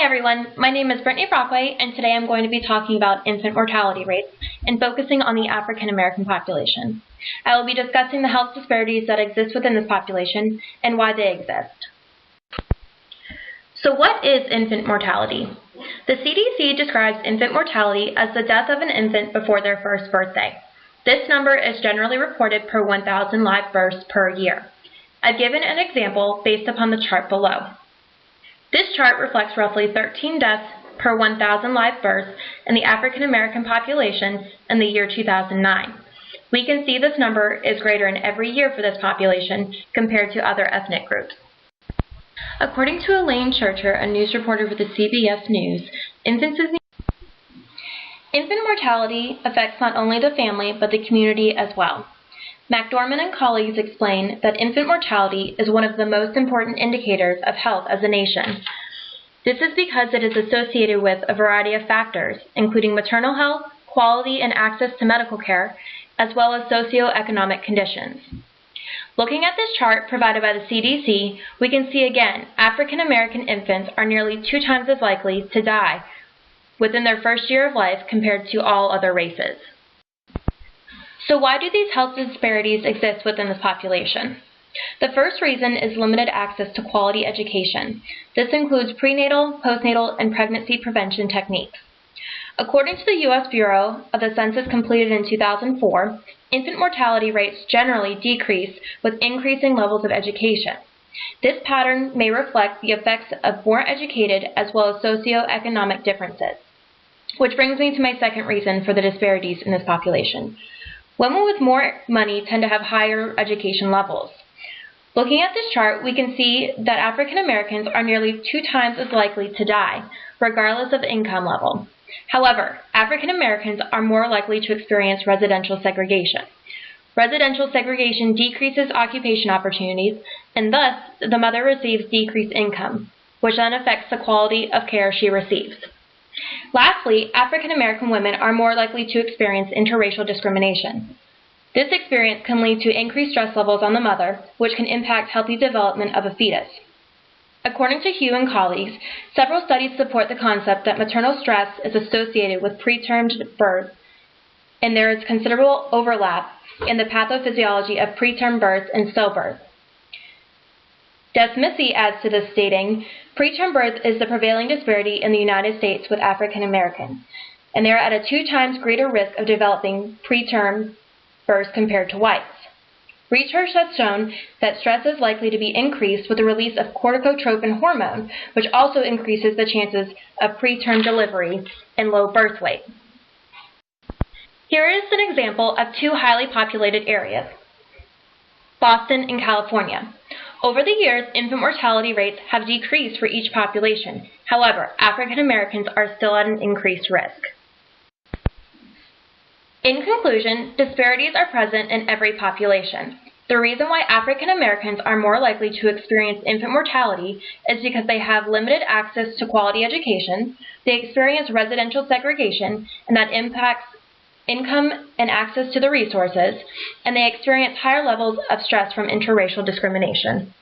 Hi everyone, my name is Brittany Brockway, and today I'm going to be talking about infant mortality rates and focusing on the African American population. I will be discussing the health disparities that exist within this population and why they exist. So what is infant mortality? The CDC describes infant mortality as the death of an infant before their first birthday. This number is generally reported per 1,000 live births per year. I've given an example based upon the chart below. This chart reflects roughly 13 deaths per 1,000 live births in the African American population in the year 2009. We can see this number is greater in every year for this population compared to other ethnic groups. According to Elaine Churcher, a news reporter for the CBS News, infant mortality affects not only the family but the community as well. McDormand and colleagues explain that infant mortality is one of the most important indicators of health as a nation. This is because it is associated with a variety of factors, including maternal health, quality and access to medical care, as well as socioeconomic conditions. Looking at this chart provided by the CDC, we can see again African American infants are nearly 2 times as likely to die within their first year of life compared to all other races. So why do these health disparities exist within this population? The first reason is limited access to quality education. This includes prenatal, postnatal, and pregnancy prevention techniques. According to the U.S. Bureau of the Census completed in 2004, infant mortality rates generally decrease with increasing levels of education. This pattern may reflect the effects of more educated as well as socioeconomic differences. Which brings me to my second reason for the disparities in this population. Women with more money tend to have higher education levels. Looking at this chart, we can see that African Americans are nearly 2 times as likely to die, regardless of income level. However, African Americans are more likely to experience residential segregation. Residential segregation decreases occupation opportunities, and thus the mother receives decreased income, which then affects the quality of care she receives. Lastly, African American women are more likely to experience interracial discrimination. This experience can lead to increased stress levels on the mother, which can impact healthy development of a fetus. According to HEA and colleagues, several studies support the concept that maternal stress is associated with preterm birth, and there is considerable overlap in the pathophysiology of preterm birth and stillbirth. Desmissy adds to this, stating, preterm birth is the prevailing disparity in the United States with African Americans, and they are at a 2 times greater risk of developing preterm births compared to whites. Research has shown that stress is likely to be increased with the release of corticotropin hormone, which also increases the chances of preterm delivery and low birth weight. Here is an example of 2 highly populated areas, Boston and California. Over the years, infant mortality rates have decreased for each population. However, African Americans are still at an increased risk. In conclusion, disparities are present in every population. The reason why African Americans are more likely to experience infant mortality is because they have limited access to quality education, they experience residential segregation, and that impacts income and access to the resources, and they experience higher levels of stress from interracial discrimination.